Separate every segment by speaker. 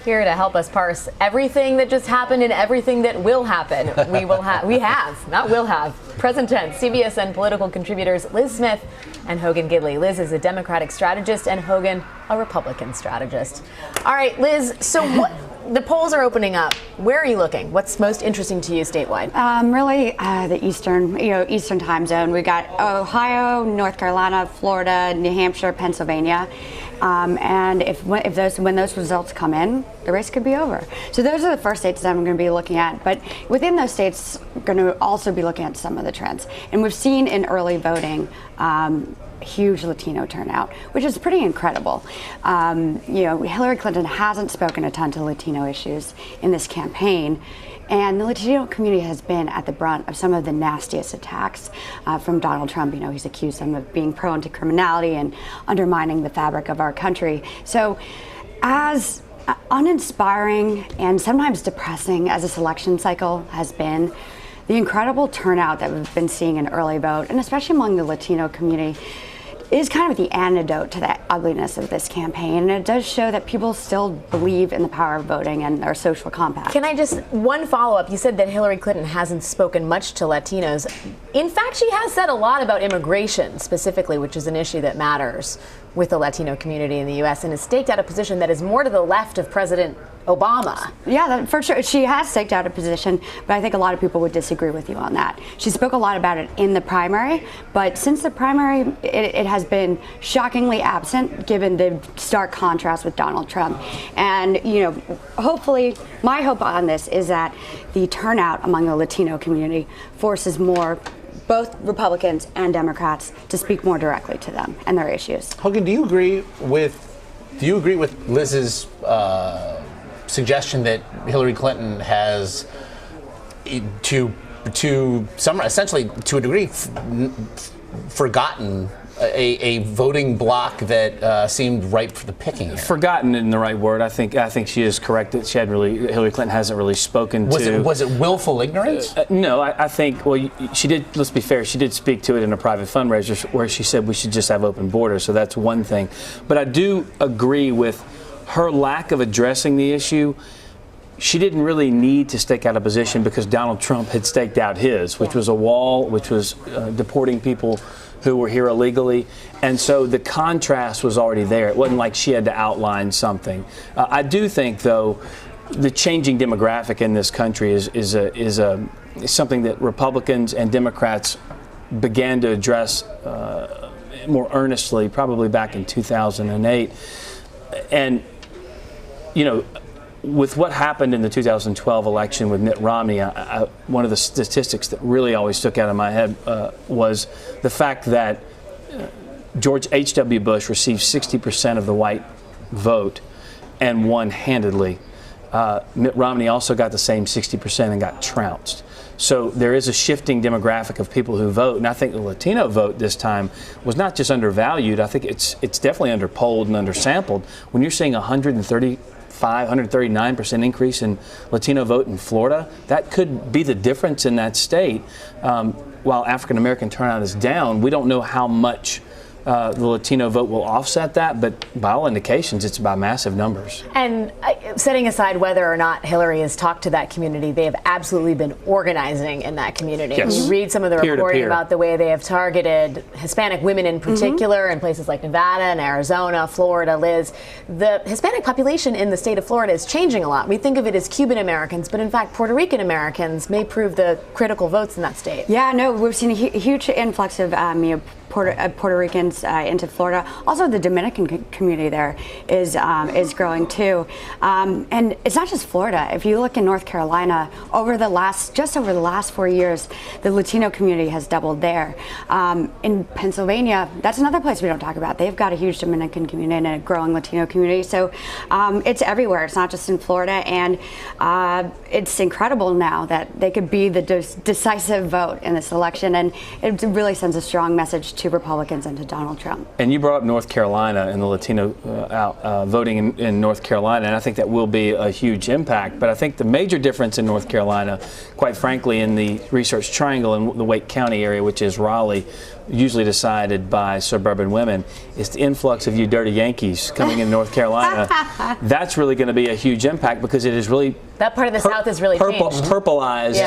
Speaker 1: here to help us parse everything that just happened and everything that will happen. Present tense, CBSN political contributors Liz Smith and Hogan Gidley. Liz is a Democratic strategist and Hogan a Republican strategist. All right, Liz, so the polls are opening up. Where are you looking? What's most interesting to you statewide?
Speaker 2: Really, the Eastern time zone. We got Ohio, North Carolina, Florida, New Hampshire, Pennsylvania. And when those results come in, the race could be over. So those are the first states that I'm going to be looking at. But within those states, I'm going to also be looking at some of the trends. And we've seen in early voting huge Latino turnout, which is pretty incredible. Hillary Clinton hasn't spoken a ton to Latino issues in this campaign. And the Latino community has been at the brunt of some of the nastiest attacks from Donald Trump. He's accused them of being prone to criminality and undermining the fabric of our country. So as uninspiring and sometimes depressing as this election cycle has been, the incredible turnout that we've been seeing in early vote, and especially among the Latino community, is kind of the antidote to that ugliness of this campaign. And it does show that people still believe in the power of voting and our social compact.
Speaker 1: Can I just, one follow-up? You said that Hillary Clinton hasn't spoken much to Latinos. In fact, she has said a lot about immigration specifically, which is an issue that matters with the Latino community in the U.S. and has staked out a position that is more to the left of President Obama. Yeah,
Speaker 2: for sure. She has staked out a position, but I think a lot of people would disagree with you on that. She spoke a lot about it in the primary, but since the primary, it has been shockingly absent given the stark contrast with Donald Trump. And, hopefully, my hope on this is that the turnout among the Latino community forces both Republicans and Democrats to speak more directly to them and their issues.
Speaker 3: Hogan, do you agree with Liz's suggestion that Hillary Clinton has, essentially to a degree, forgotten a voting bloc that seemed ripe for the picking here?
Speaker 4: Forgotten in the right word. I think she is correct that Hillary Clinton hasn't really spoken to.
Speaker 3: Was it willful ignorance?
Speaker 4: No, I think, she did, let's be fair, she did speak to it in a private fundraiser where she said we should just have open borders, so that's one thing. But I do agree with her lack of addressing the issue. She didn't really need to stake out a position because Donald Trump had staked out his, which was a wall, which was deporting people who were here illegally. And so the contrast was already there. It wasn't like she had to outline something. I do think, though, the changing demographic in this country is something that Republicans and Democrats began to address more earnestly, probably back in 2008. And, with what happened in the 2012 election with Mitt Romney, one of the statistics that really always stuck out in my head was the fact that George H.W. Bush received 60% of the white vote and won handedly. Mitt Romney also got the same 60% and got trounced. So there is a shifting demographic of people who vote, and I think the Latino vote this time was not just undervalued. I think it's definitely underpolled and undersampled. When you're seeing 139% increase in Latino vote in Florida, that could be the difference in that state. While African American turnout is down, we don't know how much the Latino vote will offset that, but by all indications, it's by massive numbers.
Speaker 1: And setting aside whether or not Hillary has talked to that community, they have absolutely been organizing in that community.
Speaker 4: Yes.
Speaker 1: You read some of the reporting about the way they have targeted Hispanic women in particular in places like Nevada and Arizona, Florida. Liz, the Hispanic population in the state of Florida is changing a lot. We think of it as Cuban Americans, but in fact, Puerto Rican Americans may prove the critical votes in that state.
Speaker 2: Yeah, no, we've seen a huge influx of Puerto Ricans into Florida. Also, the Dominican community there is growing too, and it's not just Florida. If you look in North Carolina, over the last 4 years, the Latino community has doubled there. In Pennsylvania, that's another place we don't talk about. They've got a huge Dominican community and a growing Latino community. So it's everywhere. It's not just in Florida, and it's incredible now that they could be the decisive vote in this election, and it really sends a strong message to Republicans and to Donald Trump.
Speaker 4: And you brought up North Carolina and the Latino voting in North Carolina, and I think that will be a huge impact. But I think the major difference in North Carolina, quite frankly, in the Research Triangle in the Wake County area, which is Raleigh, usually decided by suburban women. It's the influx of you dirty Yankees coming in North Carolina. That's really going to be a huge impact because it is really
Speaker 1: that part of the South is really changed.
Speaker 4: Purpleized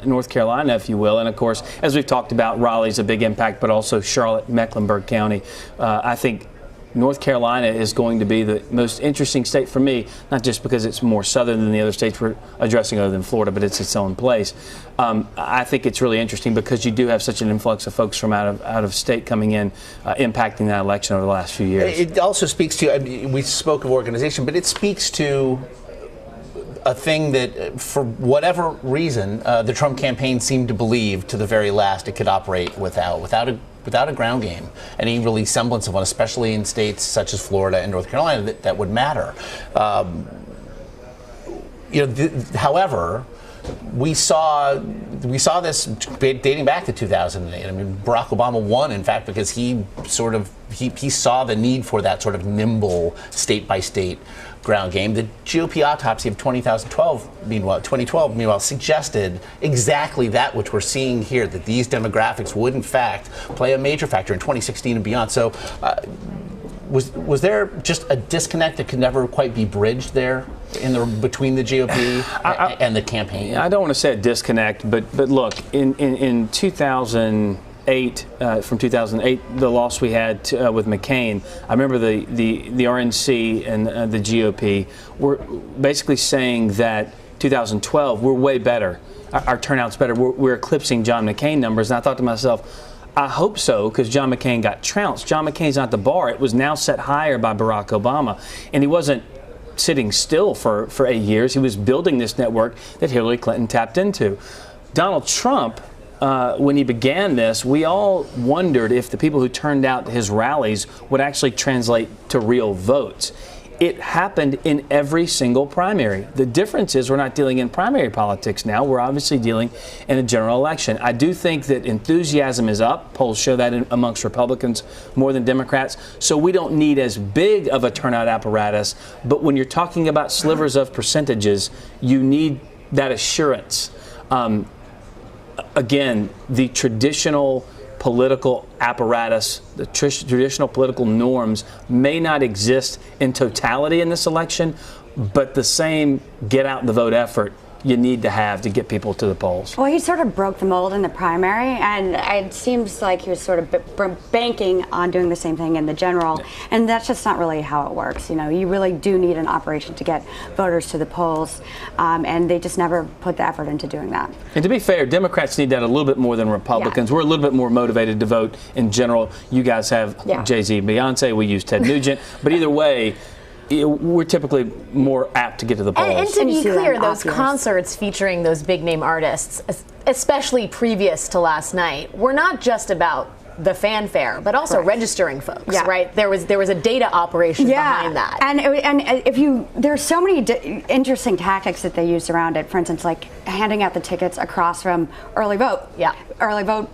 Speaker 4: North Carolina, if you will. And of course, as we've talked about, Raleigh's a big impact, but also Charlotte, Mecklenburg County. I think North Carolina is going to be the most interesting state for me, not just because it's more southern than the other states we're addressing other than Florida, but it's its own place. I think it's really interesting because you do have such an influx of folks from out of state coming in, impacting that election over the last few years.
Speaker 3: It also speaks to, we spoke of organization, but it speaks to a thing that, for whatever reason, the Trump campaign seemed to believe to the very last it could operate without a ground game, any really semblance of one, especially in states such as Florida and North Carolina that would matter. However, we saw this dating back to 2008. I mean, Barack Obama won, in fact, because he saw the need for that sort of nimble state-by-state ground game. The GOP autopsy of 2012, meanwhile, suggested exactly that which we're seeing here, that these demographics would, in fact, play a major factor in 2016 and beyond. So was there just a disconnect that could never quite be bridged there between the GOP and the campaign? I
Speaker 4: don't want to say a disconnect, but look, in 2008, from 2008, the loss we had with McCain, I remember the RNC and the GOP were basically saying that 2012 we're way better, our turnout's better, we're eclipsing John McCain numbers, and I thought to myself, I hope so, because John McCain got trounced. John McCain's not the bar. It was now set higher by Barack Obama, and he wasn't sitting still for 8 years. He was building this network that Hillary Clinton tapped into. Donald Trump, when he began this, we all wondered if the people who turned out to his rallies would actually translate to real votes. It happened in every single primary. The difference is we're not dealing in primary politics now. We're obviously dealing in a general election. I do think that enthusiasm is up. Polls show that amongst Republicans more than Democrats. So we don't need as big of a turnout apparatus. But when you're talking about slivers of percentages, you need that assurance. Again, the traditional political apparatus, the traditional political norms may not exist in totality in this election, but the same get out the vote effort you need to have to get people to the polls.
Speaker 2: Well, he sort of broke the mold in the primary, and it seems like he was sort of banking on doing the same thing in the general, and that's just not really how it works. You know, you really do need an operation to get voters to the polls, and they just never put the effort into doing that.
Speaker 4: And to be fair, Democrats need that a little bit more than Republicans. Yeah. We're a little bit more motivated to vote in general. You guys have Jay-Z, Beyonce, we use Ted Nugent, but either way, we're typically more apt to get to the polls.
Speaker 1: And to be clear, those concerts featuring those big name artists, especially previous to last night, were not just about the fanfare, but also registering folks, right? There was a data operation behind that.
Speaker 2: And there's so many interesting tactics that they used around it. For instance, like handing out the tickets across from early vote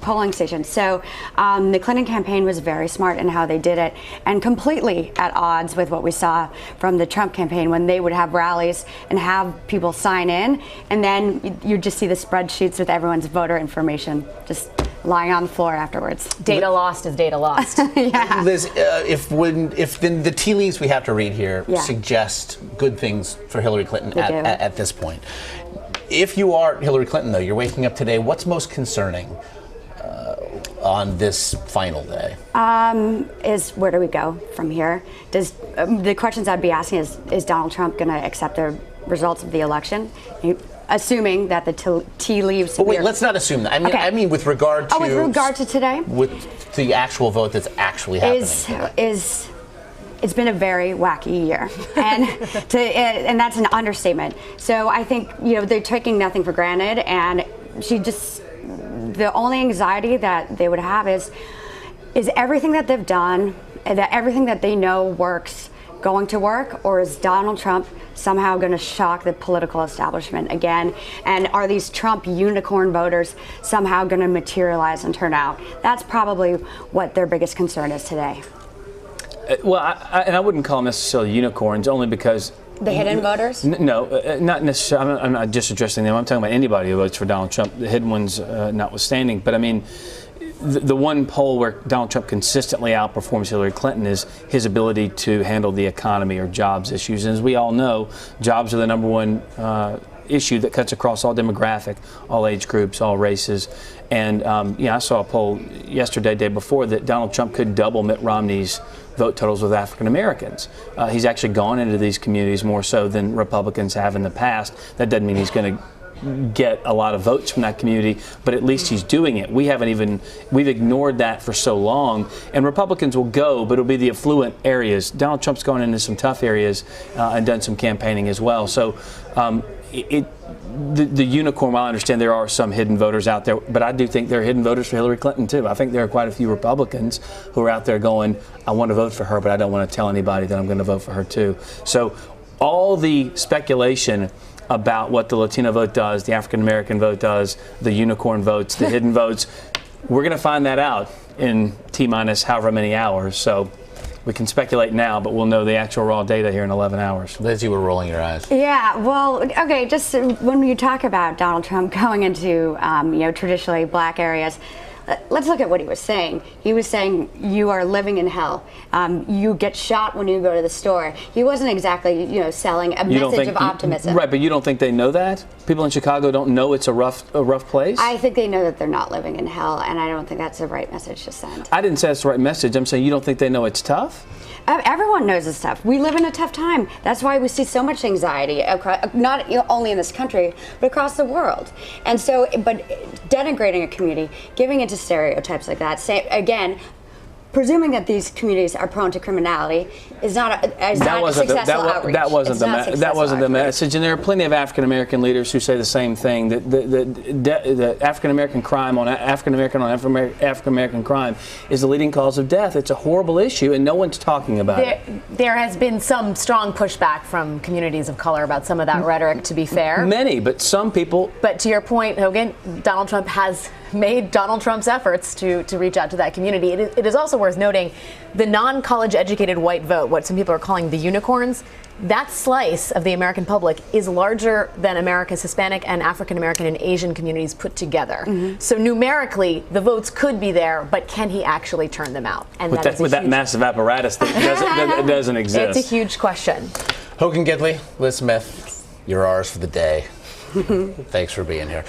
Speaker 2: polling stations. So the Clinton campaign was very smart in how they did it, and completely at odds with what we saw from the Trump campaign when they would have rallies and have people sign in, and then you just see the spreadsheets with everyone's voter information just lying on the floor afterwards.
Speaker 1: Data lost is data lost.
Speaker 3: Liz, if the tea leaves we have to read here suggest good things for Hillary Clinton at this point. If you are Hillary Clinton, though, you're waking up today, what's most concerning on this final day?
Speaker 2: Is where do we go from here? Does the questions I'd be asking is Donald Trump going to accept the results of the election? Assuming that the tea leaves.
Speaker 3: But wait, let's not assume that. I mean, with regard to
Speaker 2: today,
Speaker 3: with the actual vote that's actually happening.
Speaker 2: It's been a very wacky year, and that's an understatement. So I think they're taking nothing for granted, and the only anxiety that they would have is everything that they've done, that everything that they know works, going to work, or is Donald Trump somehow going to shock the political establishment again? And are these Trump unicorn voters somehow going to materialize and turn out? That's probably what their biggest concern is today.
Speaker 4: Well, I wouldn't call them necessarily unicorns, only because
Speaker 2: the hidden voters?
Speaker 4: No, not necessarily. I'm not just addressing them. I'm talking about anybody who votes for Donald Trump, the hidden ones notwithstanding. But I mean, the one poll where Donald Trump consistently outperforms Hillary Clinton is his ability to handle the economy or jobs issues. And as we all know, jobs are the number one issue that cuts across all demographic, all age groups, all races. And I saw a poll yesterday, day before, that Donald Trump could double Mitt Romney's vote totals with African Americans. He's actually gone into these communities more so than Republicans have in the past. That doesn't mean he's going to get a lot of votes from that community, but at least he's doing it. We've ignored that for so long, and Republicans will go, but it'll be the affluent areas. Donald Trump's gone into some tough areas and done some campaigning as well. So the unicorn, while I understand there are some hidden voters out there, but I do think there are hidden voters for Hillary Clinton too. I think there are quite a few Republicans who are out there going, I want to vote for her, but I don't want to tell anybody that I'm going to vote for her too. So all the speculation about what the Latino vote does, the African American vote does, the unicorn votes, the hidden votes, we're going to find that out in T-minus however many hours. So we can speculate now, but we'll know the actual raw data here in 11 hours.
Speaker 3: Liz, you were rolling your eyes.
Speaker 2: Yeah, well, okay, just when you talk about Donald Trump going into, traditionally black areas, let's look at what he was saying. He was saying, you are living in hell. You get shot when you go to the store. He wasn't exactly, selling a message of optimism.
Speaker 4: Right, but you don't think they know that? People in Chicago don't know it's a rough place?
Speaker 2: I think they know that they're not living in hell, and I don't think that's the right message to send.
Speaker 4: I didn't say that's the right message. I'm saying you don't think they know it's tough?
Speaker 2: Everyone knows it's tough. We live in a tough time. That's why we see so much anxiety, not only in this country, but across the world. And so, but denigrating a community, giving into stereotypes like that, again, presuming that these communities are prone to criminality is not successful outreach.
Speaker 4: That wasn't the message. And there are plenty of African American leaders who say the same thing. That the African American crime on African American crime is the leading cause of death. It's a horrible issue, and no one's talking about it.
Speaker 1: There has been some strong pushback from communities of color about some of that rhetoric. To be fair,
Speaker 4: many, but some people.
Speaker 1: But to your point, Hogan, Donald Trump has made Donald Trump's efforts to reach out to that community. It is also worth noting the non-college educated white vote, what some people are calling the unicorns, that slice of the American public is larger than America's Hispanic and African American and Asian communities put together. Mm-hmm. So numerically, the votes could be there, but can he actually turn them out? And
Speaker 4: with that massive apparatus that doesn't exist.
Speaker 1: It's a huge question.
Speaker 3: Hogan Gidley, Liz Smith, you're ours for the day. Thanks for being here.